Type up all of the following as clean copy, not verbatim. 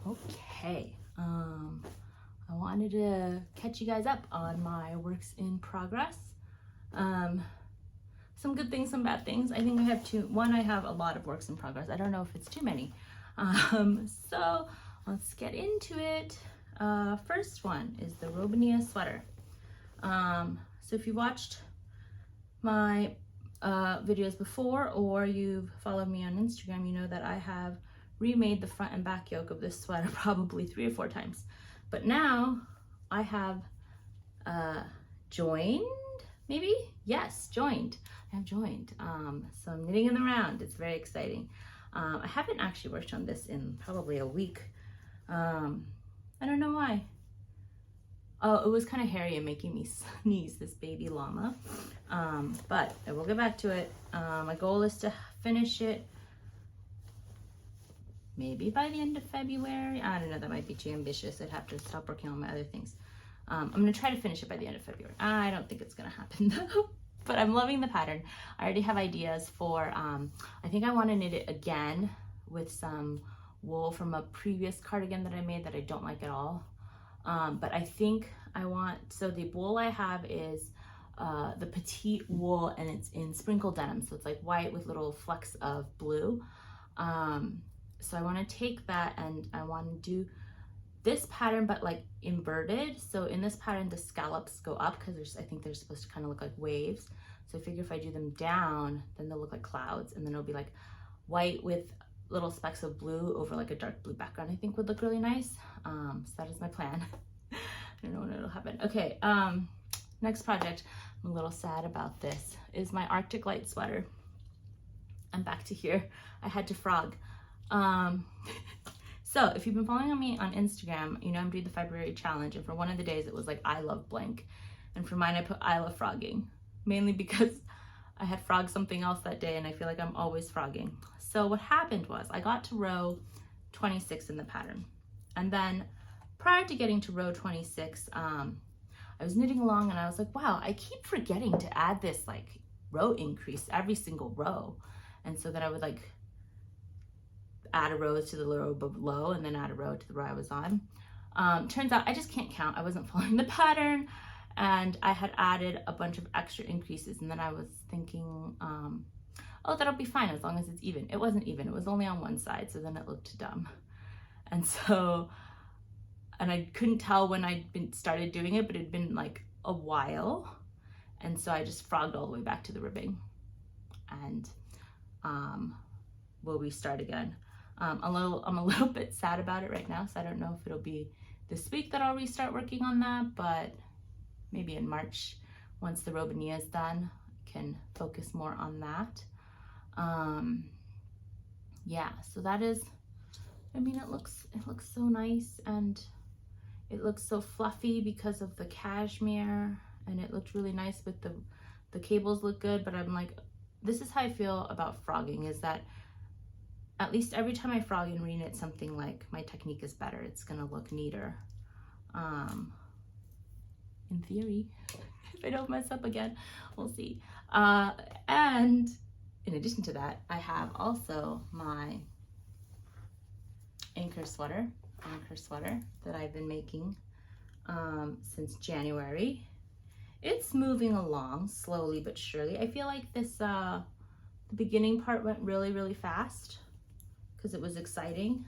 Okay, I wanted to catch you guys up on my works in progress. Some good things, some bad things. I think I have two. One, I have a lot of works in progress. I don't know if it's too many. So let's get into it. First one is the Robinia Sweater. So if you watched my videos before, or you've followed me on Instagram, you know that I have remade the front and back yoke of this sweater probably 3 or 4 times. But now I have joined, maybe? Yes, joined. I have joined. So I'm knitting in the round. It's very exciting. I haven't actually worked on this in probably a week. I don't know why. Oh, it was kind of hairy and making me sneeze, this baby llama. But I will get back to it. My goal is to finish it maybe by the end of February. I don't know, that might be too ambitious. I'd have to stop working on my other things. I'm gonna try to finish it by the end of February. I don't think it's gonna happen though, but I'm loving the pattern. I already have ideas for, I think I wanna knit it again with some wool from a previous cardigan that I made that I don't like at all. But I think I want, so the wool I have is the petite wool, and it's in sprinkled denim. So it's like white with little flecks of blue. So I want to take that and I want to do this pattern, but like inverted. So in this pattern, the scallops go up because I think they're supposed to kind of look like waves. So I figure if I do them down, then they'll look like clouds, and then it'll be like white with little specks of blue over like a dark blue background. I think would look really nice. So that is my plan. I don't know when it'll happen. Okay, next project, I'm a little sad about this, is my Arctic Light sweater. I'm back to here. I had to frog. So if you've been following me on Instagram, you know I'm doing the February challenge, and for one of the days it was like I love blank, and for mine I put I love frogging, mainly because I had frogged something else that day and I feel like I'm always frogging. So what happened was I got to row 26 in the pattern, and then prior to getting to row 26, I was knitting along and I was like, wow, I keep forgetting to add this like row increase every single row. And so that I would like add a row to the row below and then add a row to the row I was on. Turns out I just can't count. I wasn't following the pattern, and I had added a bunch of extra increases, and then I was thinking, oh, that'll be fine as long as it's even. It wasn't even, it was only on one side, so then it looked dumb. And so, and I couldn't tell when I'd started doing it, but it'd been like a while. And so I just frogged all the way back to the ribbing, and we'll restart again. I'm a little bit sad about it right now, so I don't know if it'll be this week that I'll restart working on that, but maybe in March, once the Robinia is done, I can focus more on that. Yeah, so that is, I mean, it looks so nice, and it looks so fluffy because of the cashmere, and it looked really nice with the cables look good. But I'm like, this is how I feel about frogging, is that at least every time I frog and reknit something, like my technique is better. It's gonna look neater. In theory, if I don't mess up again, we'll see. And in addition to that, I have also my Anker sweater that I've been making since January. It's moving along slowly but surely. I feel like this the beginning part went really fast because it was exciting,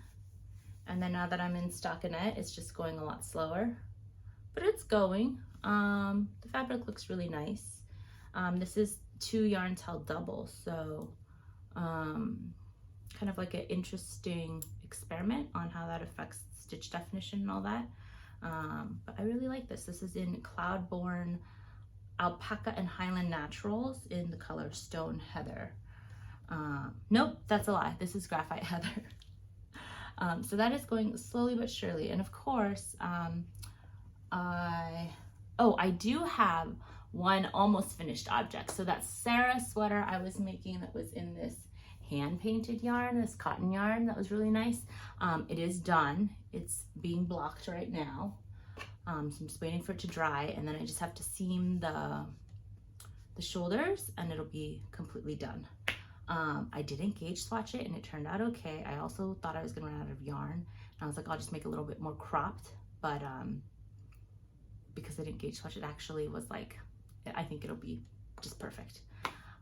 and then now that I'm in stockinette, it's just going a lot slower, but it's going. The fabric looks really nice. This is 2 yarns held double, so kind of like an interesting experiment on how that affects stitch definition and all that. But I really like this. This is in Cloudborn, Alpaca, and Highland Naturals in the color Stone Heather. Nope, that's a lie. This is Graphite Heather. So that is going slowly but surely. And of course, I do have one almost finished object. So that Sara sweater I was making that was in this hand painted yarn, this cotton yarn that was really nice. It is done. It's being blocked right now. So I'm just waiting for it to dry, and then I just have to seam the shoulders and it'll be completely done. I didn't gauge swatch it and it turned out okay. I also thought I was gonna run out of yarn. And I was like, I'll just make it a little bit more cropped, but because I didn't gauge swatch, it actually was like, I think it'll be just perfect.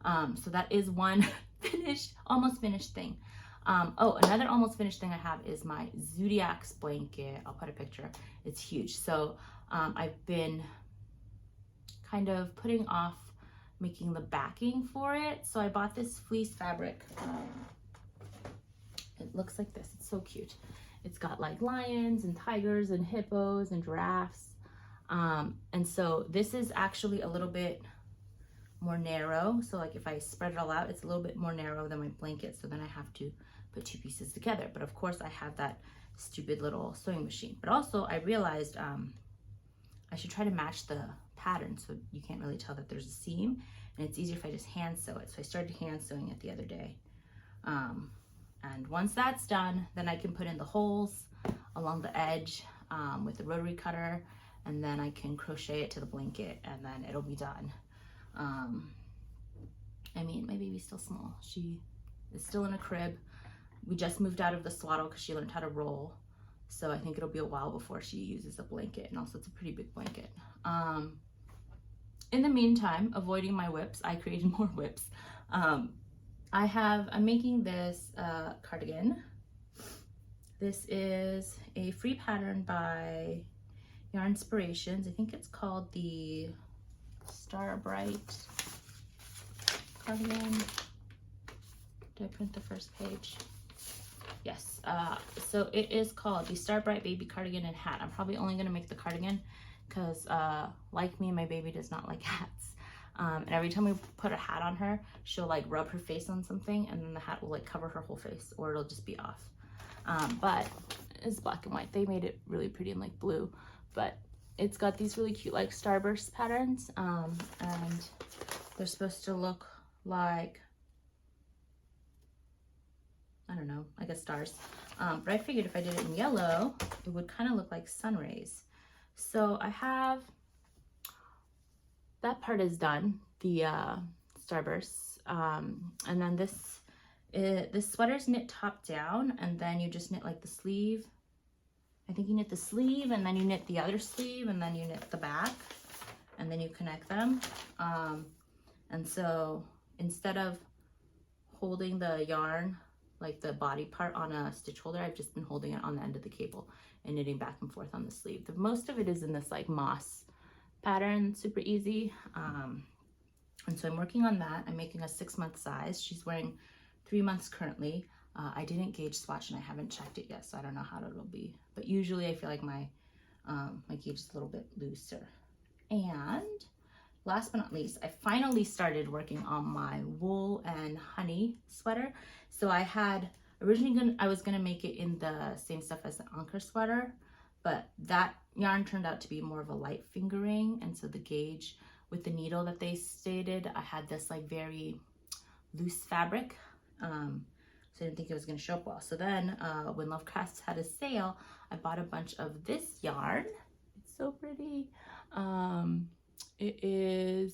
So that is one finished, almost finished thing. Oh, another almost finished thing I have is my Zoodiacs blanket. I'll put a picture. It's huge. So I've been kind of putting off making the backing for it. So I bought this fleece fabric. It looks like this. It's so cute. It's got like lions and tigers and hippos and giraffes. And so this is actually a little bit more narrow. So like if I spread it all out, it's a little bit more narrow than my blanket. So then I have to put two pieces together. But of course I have that stupid little sewing machine. But also I realized I should try to match the pattern so you can't really tell that there's a seam, and it's easier if I just hand sew it. So I started hand sewing it the other day. And once that's done, then I can put in the holes along the edge with the rotary cutter, and then I can crochet it to the blanket, and then it'll be done. I mean, my baby's still small. She is still in a crib. We just moved out of the swaddle because she learned how to roll. So I think it'll be a while before she uses a blanket, and also it's a pretty big blanket. In the meantime, avoiding my whips, I created more whips. I'm making this cardigan. This is a free pattern by Yarn Inspirations. I think it's called the Star Bright cardigan. Did I print the first page? Yes. So it is called the Star Bright Baby Cardigan and Hat. I'm probably only going to make the cardigan because like me, my baby does not like hats. And every time we put a hat on her, she'll like rub her face on something, and then the hat will like cover her whole face, or it'll just be off. But it's black and white. They made it really pretty in like blue, but it's got these really cute like starburst patterns, and they're supposed to look like, I don't know, I guess stars. But I figured if I did it in yellow, it would kind of look like sun rays. So I have, that part is done, the starbursts. And then this sweater's knit top down, and then you just knit like the sleeve. I think you knit the sleeve, and then you knit the other sleeve, and then you knit the back, and then you connect them. And so instead of holding the yarn, like the body part on a stitch holder, I've just been holding it on the end of the cable and knitting back and forth on the sleeve. Most of it is in this like moss pattern, super easy. And so I'm working on that. I'm making a 6-month size. She's wearing 3 months currently. I didn't gauge swatch and I haven't checked it yet, so I don't know how it'll be. But usually I feel like my gauge is a little bit looser. And last but not least, I finally started working on my wool and honey sweater. So I had originally I was gonna make it in the same stuff as the Anker sweater, but that yarn turned out to be more of a light fingering, and so the gauge with the needle that they stated, I had this like very loose fabric, so I didn't think it was gonna show up well. So then when Love Crafts had a sale, I bought a bunch of this yarn. It's so pretty. It is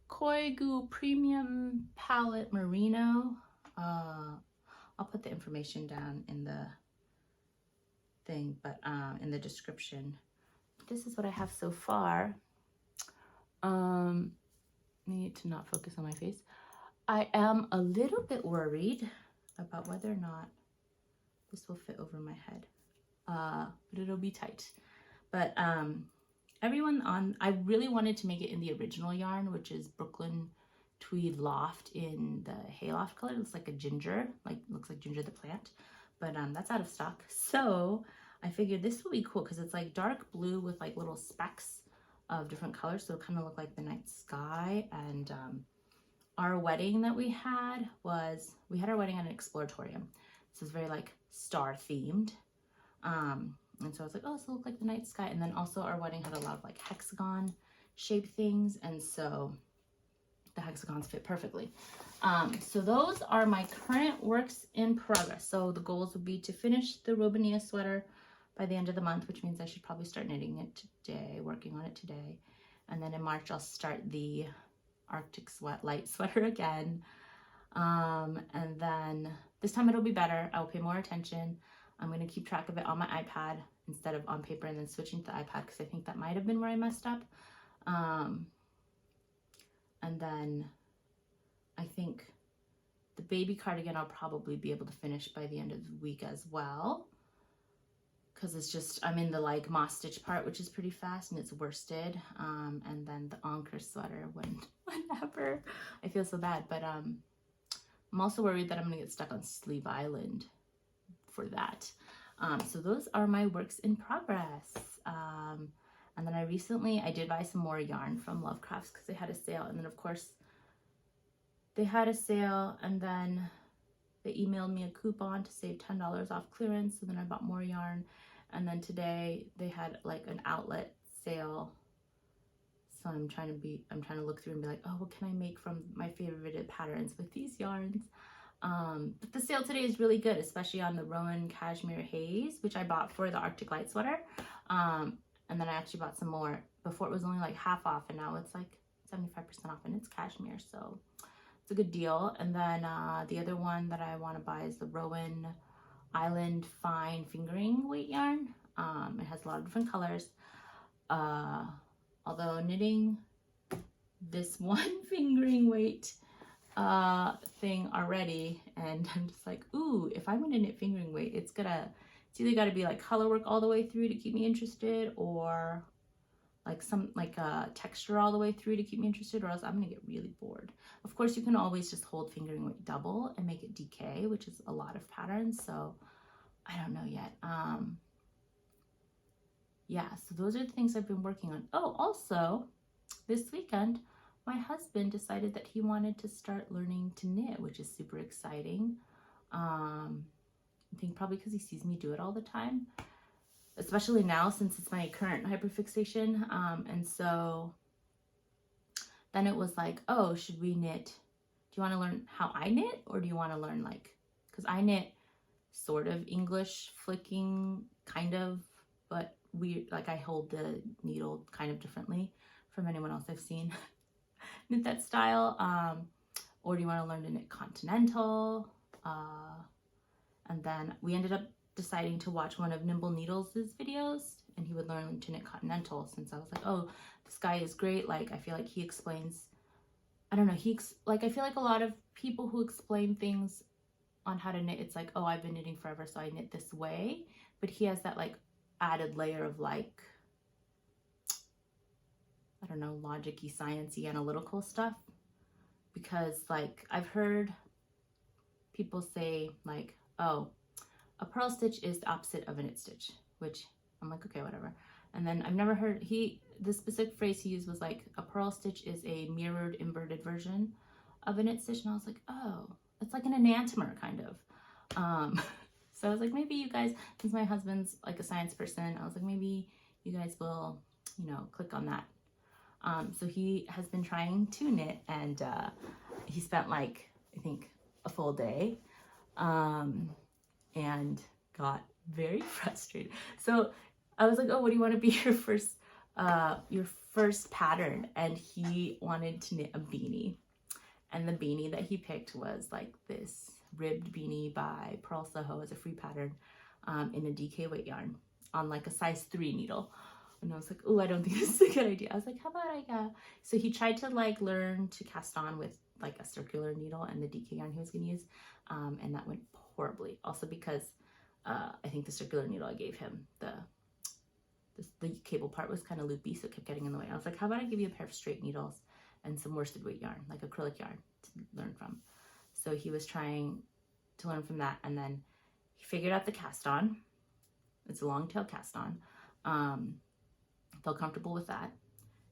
Koigu Premium Palette Merino. I'll put the information down in the thing, but in the description. This is what I have so far. I need to not focus on my face. I am a little bit worried about whether or not this will fit over my head, but it'll be tight. But I really wanted to make it in the original yarn, which is Brooklyn Tweed Loft in the Hayloft color. It looks like a ginger, looks like ginger the plant, but that's out of stock. So I figured this would be cool because it's like dark blue with like little specks of different colors, so it kind of look like the night sky. And our wedding that we had our wedding at an exploratorium. So it's very like star themed. And so I was like, oh, this will look like the night sky. And then also our wedding had a lot of like hexagon shaped things, and so the hexagons fit perfectly. So those are my current works in progress. So the goals would be to finish the Robinia sweater by the end of the month, which means I should probably start knitting it today, working on it today. And then in March, I'll start the Arctic Light sweater again. And then this time it'll be better. I'll pay more attention. I'm going to keep track of it on my iPad instead of on paper and then switching to the iPad because I think that might have been where I messed up. And then I think the baby cardigan I'll probably be able to finish by the end of the week as well. Because it's just, I'm in the like moss stitch part, which is pretty fast and it's worsted. And then the Anker sweater, whenever, I feel so bad. But I'm also worried that I'm gonna get stuck on Sleeve Island for that. So those are my works in progress. And then I did buy some more yarn from Love Crafts because they had a sale. And then of course they had a sale and then they emailed me a coupon to save $10 off clearance. So then I bought more yarn. And then today they had like an outlet sale. So I'm trying to look through and be like, oh, what can I make from my favorite patterns with these yarns? But the sale today is really good, especially on the Rowan Cashmere Haze, which I bought for the Arctic Light sweater. And then I actually bought some more. Before it was only like half off and now it's like 75% off and it's cashmere. So it's a good deal. And then the other one that I want to buy is the Rowan Island Fine Fingering Weight yarn. It has a lot of different colors. Although knitting this one fingering weight thing already, and I'm just like, ooh, if I'm gonna knit fingering weight, it's either got to be like color work all the way through to keep me interested, or like some texture all the way through to keep me interested, or else I'm gonna get really bored. Of course, you can always just hold fingering weight double and make it DK, which is a lot of patterns. So I don't know yet. Yeah, so those are the things I've been working on. Oh, also this weekend, my husband decided that he wanted to start learning to knit, which is super exciting. I think probably because he sees me do it all the time, especially now since it's my current hyperfixation. And so then it was like, oh, should we knit? Do you want to learn how I knit, or do you want to learn because I knit sort of English flicking, kind of, but weird, I hold the needle kind of differently from anyone else I've seen knit that style. Or do you want to learn to knit continental? And then we ended up deciding to watch one of Nimble Needles' videos, and he would learn to knit continental, since I was like, oh, this guy is great. I feel like he explains, I don't know, I feel like a lot of people who explain things on how to knit, it's like, oh, I've been knitting forever, so I knit this way. But he has that added layer of I don't know, logic-y, science-y, analytical stuff. Because I've heard people say oh, a purl stitch is the opposite of a knit stitch, which I'm like, okay, whatever. And then I've never heard, the specific phrase he used was a purl stitch is a mirrored inverted version of a knit stitch. And I was like, oh, it's like an enantiomer kind of. So I was like, maybe you guys, since my husband's a science person, I was like, maybe you guys will, click on that. So he has been trying to knit, and he spent I think a full day, and got very frustrated. So I was like, oh, what do you want to be your first pattern? And he wanted to knit a beanie. And the beanie that he picked was this ribbed beanie by Pearl Soho as a free pattern in a DK weight yarn on a size 3 needle. And I was like, oh, I don't think this is a good idea. I was like, how about so he tried to learn to cast on with a circular needle and the DK yarn he was gonna use, and that went horribly. Also because I think the circular needle I gave him, the cable part was kind of loopy, so it kept getting in the way. I was like, how about I give you a pair of straight needles and some worsted weight yarn, acrylic yarn, to learn from. So he was trying to learn from that, and then he figured out the cast on. It's a long tail cast on. Felt comfortable with that,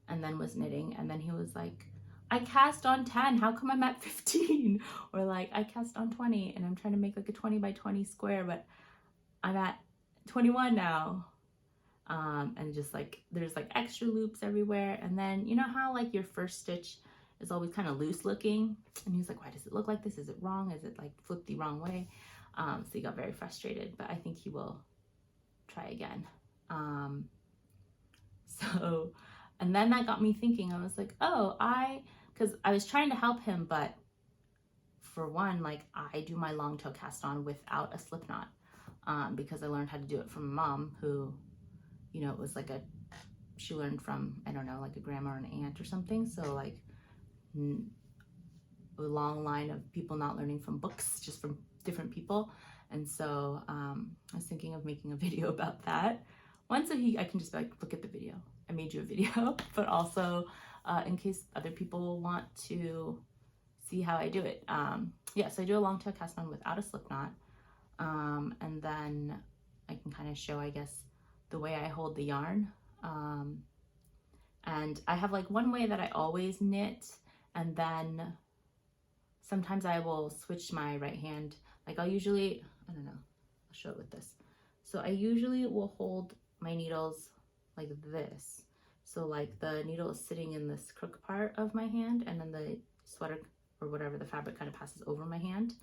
and then was knitting. And then he was like, I cast on 10, how come I'm at 15? Or I cast on 20 and I'm trying to make a 20 by 20 square, but I'm at 21 now. And just there's extra loops everywhere. And then you know how your first stitch is always kind of loose looking, and he was like, why does it look like this? Is it wrong? Is it flipped the wrong way? So he got very frustrated, but I think he will try again. And then that got me thinking. I was like, oh, because I was trying to help him, but for one, like I do my long tail cast on without a slip knot, because I learned how to do it from mom, who, you know, it was like she learned from, I don't know, like a grandma or an aunt or something. So like a long line of people not learning from books, just from different people. And so I was thinking of making a video about that. One, so I can just be like, look at the video. I made you a video, but also in case other people want to see how I do it. Yeah, so I do a long tail cast on without a slip knot. And then I can kind of show, I guess, the way I hold the yarn. And I have like one way that I always knit, and then sometimes I will switch my right hand. Like I'll usually, I don't know, I'll show it with this. So I usually will hold my needles like this. So like the needle is sitting in this crook part of my hand, and then the sweater or whatever, the fabric kind of passes over my hand.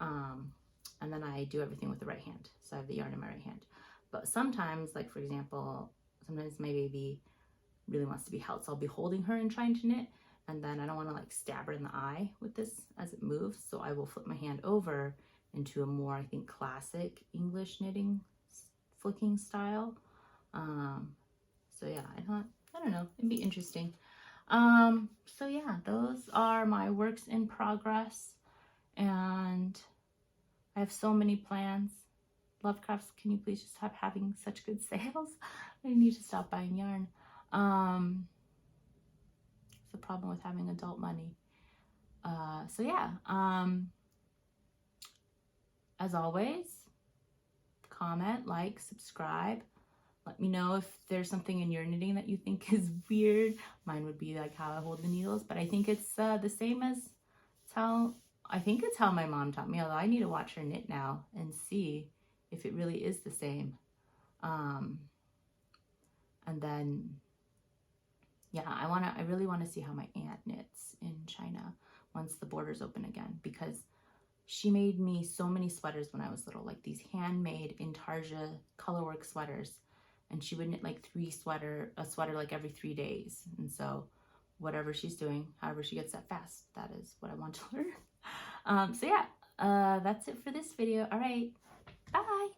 And then I do everything with the right hand. So I have the yarn in my right hand. But sometimes, like for example, sometimes my baby really wants to be held. So I'll be holding her and trying to knit. And then I don't want to like stab her in the eye with this as it moves. So I will flip my hand over into a more, I think, classic English knitting flicking style. So yeah, I don't know, it'd be interesting. So yeah, those are my works in progress, and I have so many plans. Lovecrafts, can you please just stop having such good sales? I need to stop buying yarn. It's the problem with having adult money. So yeah, as always, comment, like, subscribe. Let me know if there's something in your knitting that you think is weird. Mine would be like how I hold the needles, but I think it's the same as how my mom taught me, although I need to watch her knit now and see if it really is the same. And then, yeah, I really want to see how my aunt knits in China once the borders open again, because she made me so many sweaters when I was little, like these handmade intarsia colorwork sweaters. And she would knit like a sweater like every 3 days. And so whatever she's doing, however she gets that fast, that is what I want to learn. So yeah, that's it for this video. All right, bye.